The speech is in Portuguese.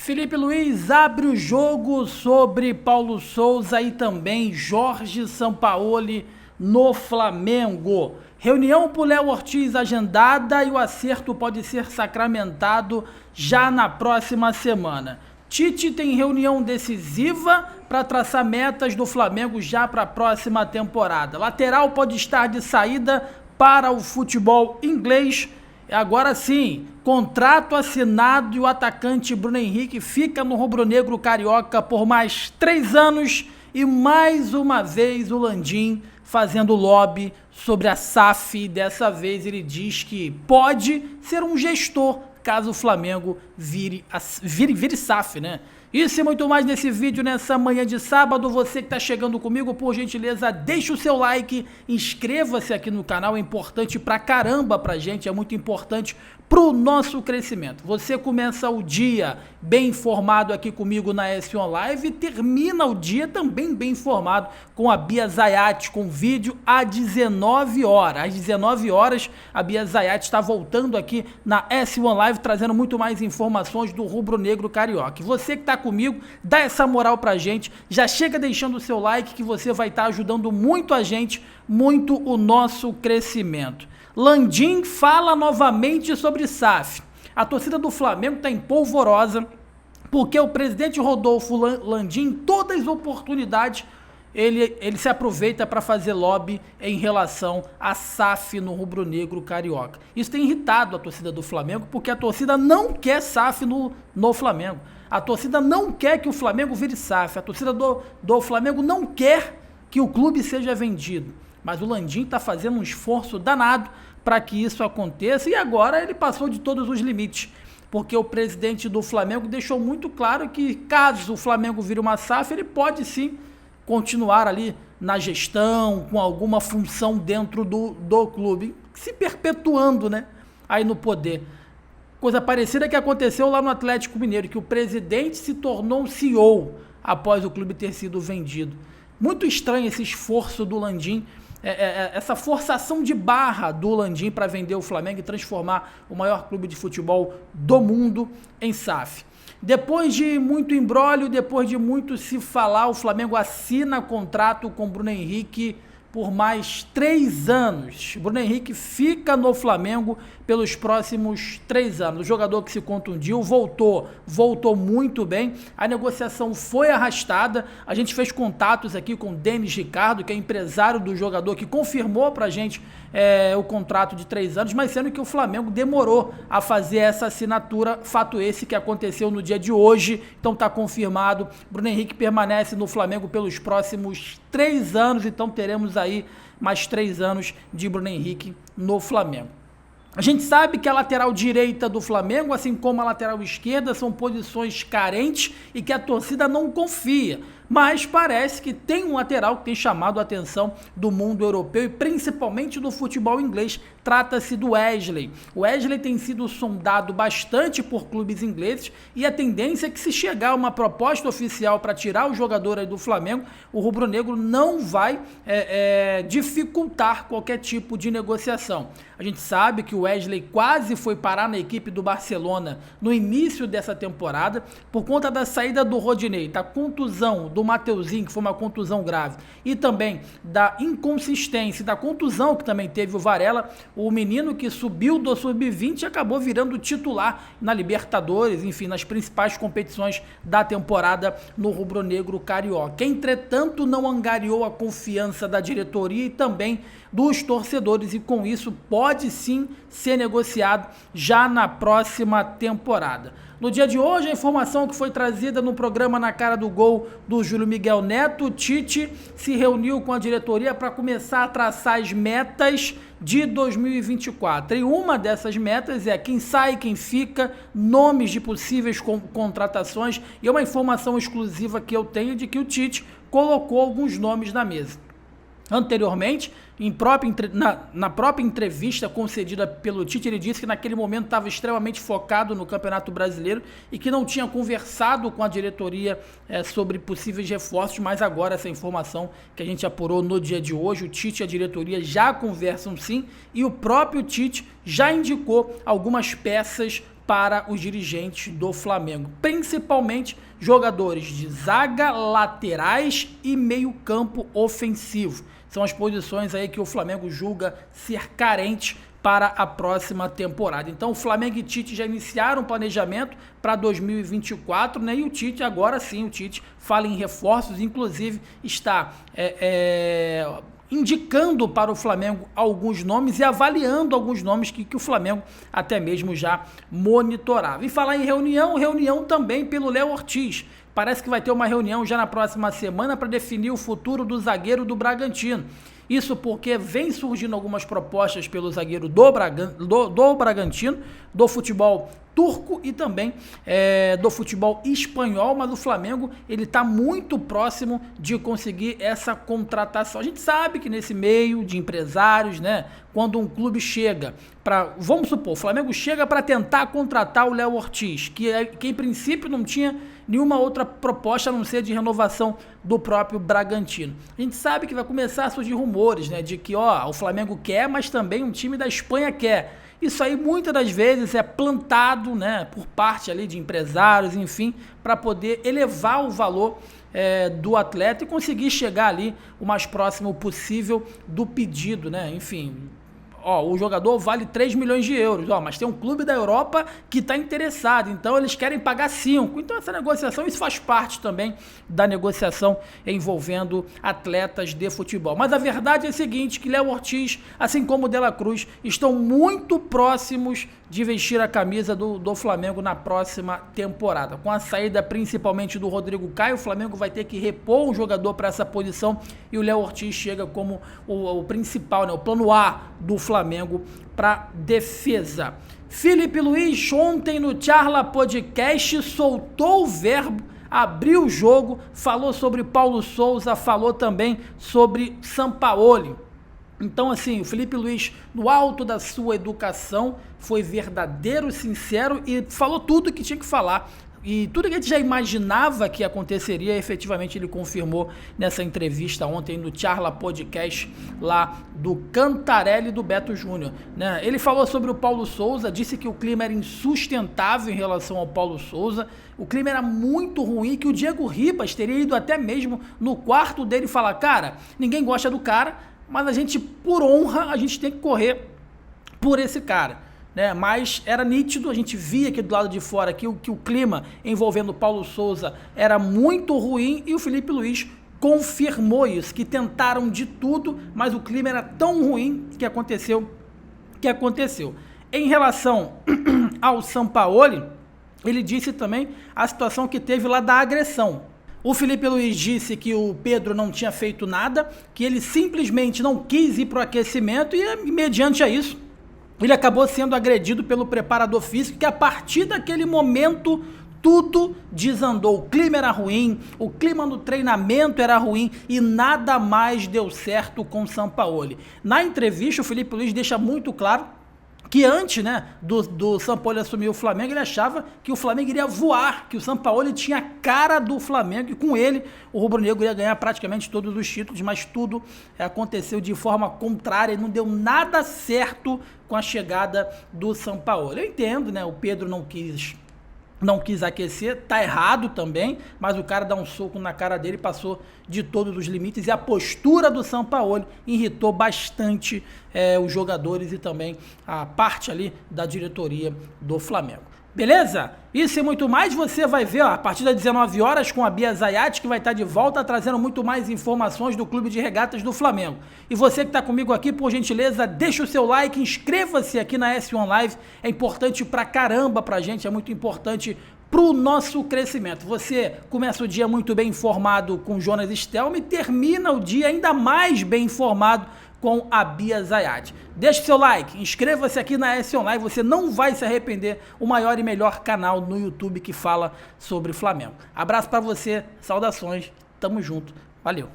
Felipe Luiz abre o jogo sobre Paulo Souza e também Jorge Sampaoli no Flamengo. Reunião por Léo Ortiz agendada e o acerto pode ser sacramentado já na próxima semana. Tite tem reunião decisiva para traçar metas do Flamengo já para a próxima temporada. Lateral pode estar de saída para o futebol inglês. Agora sim, contrato assinado e o atacante Bruno Henrique fica no rubro-negro carioca por mais 3 anos e mais uma vez o Landim fazendo lobby sobre a SAF. Dessa vez ele diz que pode ser um gestor caso o Flamengo vire SAF, né? Isso e muito mais nesse vídeo, nessa manhã de sábado. Você que está chegando comigo, por gentileza, deixa o seu like, inscreva-se aqui no canal, é importante pra caramba pra gente, é muito importante pro nosso crescimento. Você começa o dia bem informado aqui comigo na S1 Live e termina o dia também bem informado com a Bia Zayat, com vídeo às 19 horas. Às 19 horas, a Bia Zayat está voltando aqui na S1 Live, trazendo muito mais informações do rubro-negro carioca. E você que está comigo, dá essa moral pra gente, já chega deixando o seu like que você vai estar ajudando muito a gente, muito o nosso crescimento. Landim fala novamente sobre SAF. A torcida do Flamengo está em polvorosa porque o presidente Rodolfo Landim, em todas as oportunidades, ele se aproveita para fazer lobby em relação à SAF no rubro-negro carioca. Isso tem irritado a torcida do Flamengo porque a torcida não quer SAF no Flamengo. A torcida não quer que o Flamengo vire SAF. A torcida do Flamengo não quer que o clube seja vendido. Mas o Landim está fazendo um esforço danado para que isso aconteça e agora ele passou de todos os limites, porque o presidente do Flamengo deixou muito claro que caso o Flamengo vire uma SAF, ele pode sim continuar ali na gestão, com alguma função dentro do clube, se perpetuando, né, aí no poder. Coisa parecida que aconteceu lá no Atlético Mineiro, que o presidente se tornou um CEO após o clube ter sido vendido. Muito estranho esse esforço do Landim, essa forçação de barra do Landim para vender o Flamengo e transformar o maior clube de futebol do mundo em SAF. Depois de muito imbróglio, depois de muito se falar, o Flamengo assina contrato com Bruno Henrique por mais 3 anos. Bruno Henrique fica no Flamengo pelos próximos 3 anos. O jogador que se contundiu voltou muito bem. A negociação foi arrastada. A gente fez contatos aqui com o Denis Ricardo, que é empresário do jogador, que confirmou pra gente o contrato de 3 anos, mas sendo que o Flamengo demorou a fazer essa assinatura, fato esse que aconteceu no dia de hoje. Então tá confirmado, Bruno Henrique permanece no Flamengo pelos próximos 3 anos, então teremos aí mais 3 anos de Bruno Henrique no Flamengo. A gente sabe que a lateral direita do Flamengo, assim como a lateral esquerda, são posições carentes e que a torcida não confia. Mas parece que tem um lateral que tem chamado a atenção do mundo europeu e principalmente do futebol inglês. Trata-se do Wesley. O Wesley tem sido sondado bastante por clubes ingleses e a tendência é que, se chegar uma proposta oficial para tirar o jogador aí do Flamengo, o rubro-negro não vai dificultar qualquer tipo de negociação. A gente sabe que o Wesley quase foi parar na equipe do Barcelona no início dessa temporada por conta da saída do Rodinei, da contusão do Mateuzinho, que foi uma contusão grave, e também da inconsistência, da contusão que também teve o Varela. O menino que subiu do Sub-20 acabou virando titular na Libertadores, enfim, nas principais competições da temporada no rubro-negro carioca. Entretanto, não angariou a confiança da diretoria e também dos torcedores, e com isso pode sim ser negociado já na próxima temporada. No dia de hoje, a informação que foi trazida no programa Na Cara do Gol do Júlio Miguel Neto, o Tite se reuniu com a diretoria para começar a traçar as metas de 2024. E uma dessas metas é quem sai, quem fica, nomes de possíveis contratações, e é uma informação exclusiva que eu tenho de que o Tite colocou alguns nomes na mesa. Anteriormente, na própria entrevista concedida pelo Tite, ele disse que naquele momento estava extremamente focado no Campeonato Brasileiro e que não tinha conversado com a diretoria sobre possíveis reforços, mas agora essa informação que a gente apurou no dia de hoje, o Tite e a diretoria já conversam sim, e o próprio Tite já indicou algumas peças para os dirigentes do Flamengo, principalmente jogadores de zaga, laterais e meio-campo ofensivo. São as posições aí que o Flamengo julga ser carente para a próxima temporada. Então o Flamengo e Tite já iniciaram o planejamento para 2024, né? E o Tite, agora sim, o Tite fala em reforços, inclusive está indicando para o Flamengo alguns nomes e avaliando alguns nomes que o Flamengo até mesmo já monitorava. E falar em reunião também pelo Léo Ortiz. Parece que vai ter uma reunião já na próxima semana para definir o futuro do zagueiro do Bragantino. Isso porque vem surgindo algumas propostas pelo zagueiro do Bragantino, do futebol turco e também do futebol espanhol, mas o Flamengo ele está muito próximo de conseguir essa contratação. A gente sabe que nesse meio de empresários, né, quando um clube chega para, vamos supor, o Flamengo chega para tentar contratar o Léo Ortiz, que em princípio não tinha nenhuma outra proposta a não ser de renovação do próprio Bragantino. A gente sabe que vai começar a surgir rumores, né, de que o Flamengo quer, mas também um time da Espanha quer. Isso aí muitas das vezes é plantado, né, por parte ali de empresários, enfim, para poder elevar o valor do atleta e conseguir chegar ali o mais próximo possível do pedido, né? Enfim, o jogador vale 3 milhões de euros, mas tem um clube da Europa que está interessado, então eles querem pagar 5. Então essa negociação, isso faz parte também da negociação envolvendo atletas de futebol. Mas a verdade é a seguinte, que Léo Ortiz, assim como o De La Cruz, estão muito próximos de vestir a camisa do Flamengo na próxima temporada. Com a saída principalmente do Rodrigo Caio, o Flamengo vai ter que repor um jogador para essa posição e o Léo Ortiz chega como o principal, né, o plano A do Flamengo para defesa. Felipe Luiz ontem no Charla Podcast soltou o verbo, abriu o jogo, falou sobre Paulo Souza, falou também sobre Sampaoli. Então, assim, o Felipe Luiz, no alto da sua educação, foi verdadeiro, sincero e falou tudo que tinha que falar. E tudo que a gente já imaginava que aconteceria, efetivamente ele confirmou nessa entrevista ontem no Charla Podcast, lá do Cantarelli e do Beto Júnior, né? Ele falou sobre o Paulo Souza, disse que o clima era insustentável em relação ao Paulo Souza, o clima era muito ruim, que o Diego Ribas teria ido até mesmo no quarto dele e falar, cara, ninguém gosta do cara, mas a gente, por honra, a gente tem que correr por esse cara, né? Mas era nítido, a gente via aqui do lado de fora que o clima envolvendo o Paulo Souza era muito ruim e o Felipe Luiz confirmou isso, que tentaram de tudo, mas o clima era tão ruim que aconteceu. Em relação ao Sampaoli, ele disse também a situação que teve lá da agressão. O Felipe Luiz disse que o Pedro não tinha feito nada, que ele simplesmente não quis ir para o aquecimento e, mediante a isso, ele acabou sendo agredido pelo preparador físico, que a partir daquele momento tudo desandou. O clima era ruim, o clima no treinamento era ruim e nada mais deu certo com o Sampaoli. Na entrevista, o Felipe Luiz deixa muito claro que antes, né, do Sampaoli assumir o Flamengo, ele achava que o Flamengo iria voar, que o Sampaoli tinha a cara do Flamengo e com ele o rubro-negro ia ganhar praticamente todos os títulos, mas tudo aconteceu de forma contrária e não deu nada certo com a chegada do Sampaoli. Eu entendo, né, o Pedro não quis aquecer, tá errado também, mas o cara dá um soco na cara dele, passou de todos os limites e a postura do Sampaoli irritou bastante os jogadores e também a parte ali da diretoria do Flamengo. Beleza? Isso e muito mais você vai ver a partir das 19 horas com a Bia Zayat, que vai estar de volta trazendo muito mais informações do Clube de Regatas do Flamengo. E você que está comigo aqui, por gentileza, deixa o seu like, inscreva-se aqui na S1 Live, é importante pra caramba pra gente, é muito importante pro nosso crescimento. Você começa o dia muito bem informado com Jonas Stelma e termina o dia ainda mais bem informado com a Bia Zayat. Deixe seu like, inscreva-se aqui na S Online, você não vai se arrepender, o maior e melhor canal no YouTube que fala sobre Flamengo. Abraço para você, saudações, tamo junto, valeu.